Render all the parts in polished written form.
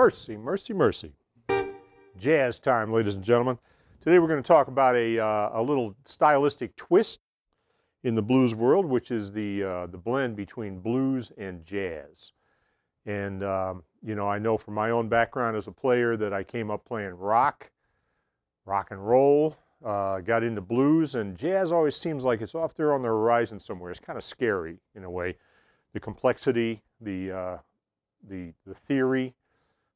mercy, mercy, mercy. Jazz time, ladies and gentlemen. Today we're going to talk about a little stylistic twist in the blues world, which is the blend between blues and jazz. And, you know, I know from my own background as a player that I came up playing rock and roll, got into blues, and jazz always seems like it's off there on the horizon somewhere. It's kind of scary in a way. The complexity, the theory,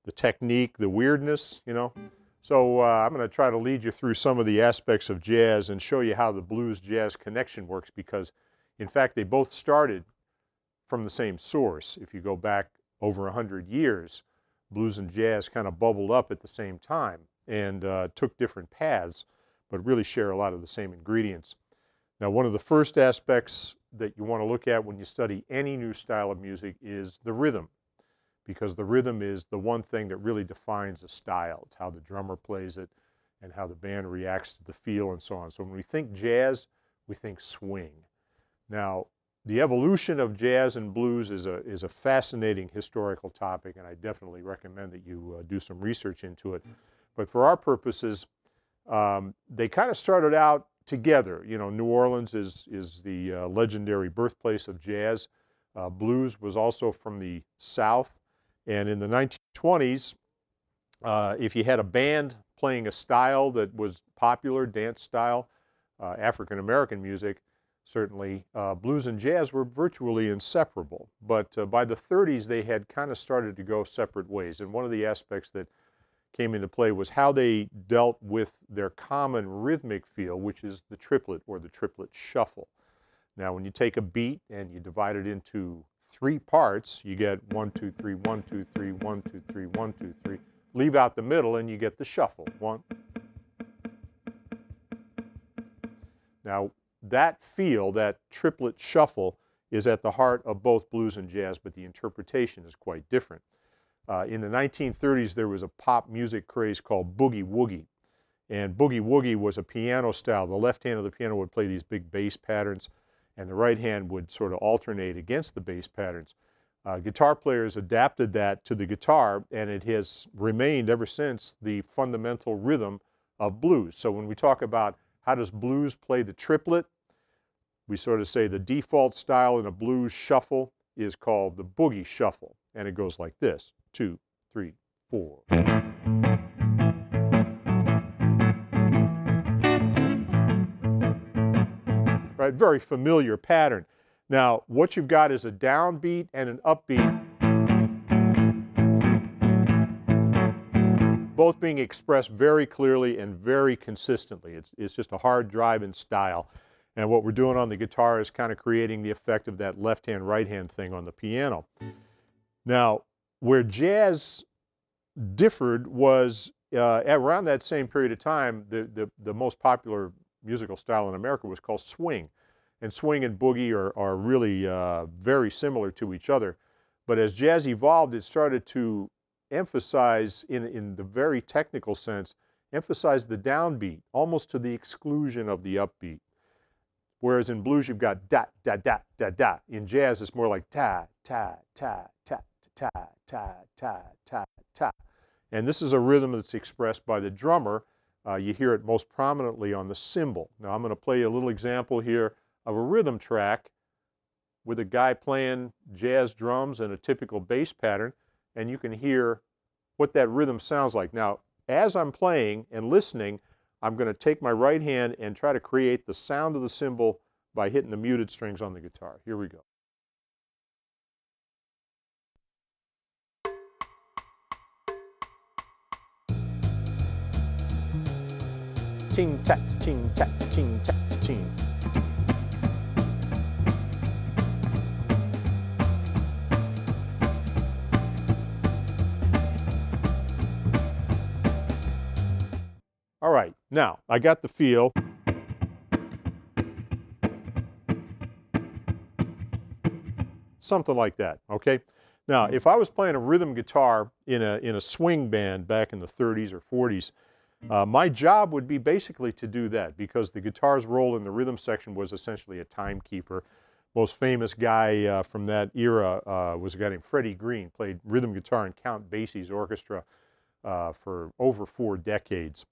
the technique, the weirdness, you know. So I'm going to try to lead you through some of the aspects of jazz and show you how the blues-jazz connection works, because, in fact, they both started from the same source. If you go back over 100 years, blues and jazz kind of bubbled up at the same time and took different paths, but really share a lot of the same ingredients. Now, one of the first aspects that you want to look at when you study any new style of music is the rhythm, because the rhythm is the one thing that really defines a style. It's how the drummer plays it and how the band reacts to the feel and so on. So when we think jazz, we think swing. Now, the evolution of jazz and blues is a fascinating historical topic, and I definitely recommend that you do some research into it. But for our purposes, they kind of started out together. You know, New Orleans is the legendary birthplace of jazz. Blues was also from the South. And in the 1920s, if you had a band playing a style that was popular, dance style, African-American music, certainly, blues and jazz were virtually inseparable. But by the 30s, they had kind of started to go separate ways. And one of the aspects that came into play was how they dealt with their common rhythmic feel, which is the triplet or the triplet shuffle. Now, when you take a beat and you divide it into 3 parts, you get 1, 2, 3, 1, 2, 3, 1, 2, 3, 1, 2, 3. Leave out the middle and you get the shuffle. 1. Now, that feel, that triplet shuffle, is at the heart of both blues and jazz, but the interpretation is quite different. In the 1930s, there was a pop music craze called Boogie Woogie. And Boogie Woogie was a piano style. The left hand of the piano would play these big bass patterns, and the right hand would sort of alternate against the bass patterns. Guitar players adapted that to the guitar, and it has remained ever since the fundamental rhythm of blues. So when we talk about how does blues play the triplet, we sort of say the default style in a blues shuffle is called the Boogie Shuffle, and it goes like this: 2, 3, 4. Right, very familiar pattern. Now, what you've got is a downbeat and an upbeat, both being expressed very clearly and very consistently. It's just a hard drive in style. And what we're doing on the guitar is kind of creating the effect of that left-hand, right-hand thing on the piano. Now, where jazz differed was around that same period of time, the most popular musical style in America was called swing. And swing and boogie are really very similar to each other. But as jazz evolved, it started to emphasize, in the very technical sense, emphasize the downbeat, almost to the exclusion of the upbeat. Whereas in blues, you've got da, da, da, da, da. In jazz, it's more like ta, ta, ta, ta, ta, ta, ta, ta, ta. And this is a rhythm that's expressed by the drummer. You hear it most prominently on the cymbal. Now, I'm going to play you a little example here of a rhythm track with a guy playing jazz drums and a typical bass pattern, and you can hear what that rhythm sounds like. Now, as I'm playing and listening, I'm going to take my right hand and try to create the sound of the cymbal by hitting the muted strings on the guitar. Here we go. Ting, tat, ting, tat, ting, tat, ting. All right, now I got the feel. Something like that, okay? Now, if I was playing a rhythm guitar in a swing band back in the 30s or 40s, my job would be basically to do that, because the guitar's role in the rhythm section was essentially a timekeeper. most famous guy from that era was a guy named Freddie Green, played rhythm guitar in Count Basie's orchestra for over 4 decades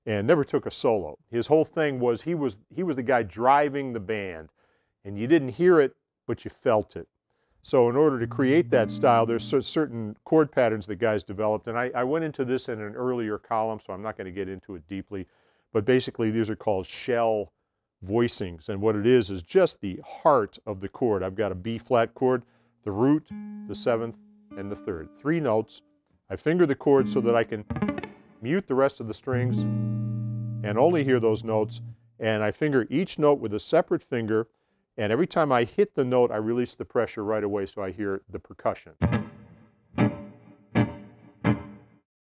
and never took a solo. His whole thing was he was the guy driving the band, and you didn't hear it, but you felt it. So in order to create that style, there's certain chord patterns that guys developed, and I went into this in an earlier column, so I'm not going to get into it deeply, but basically these are called shell voicings, and what it is just the heart of the chord. I've got a B flat chord, the root, the 7th, and the 3rd. 3 notes. I finger the chord so that I can mute the rest of the strings and only hear those notes, and I finger each note with a separate finger, and every time I hit the note, I release the pressure right away so I hear the percussion.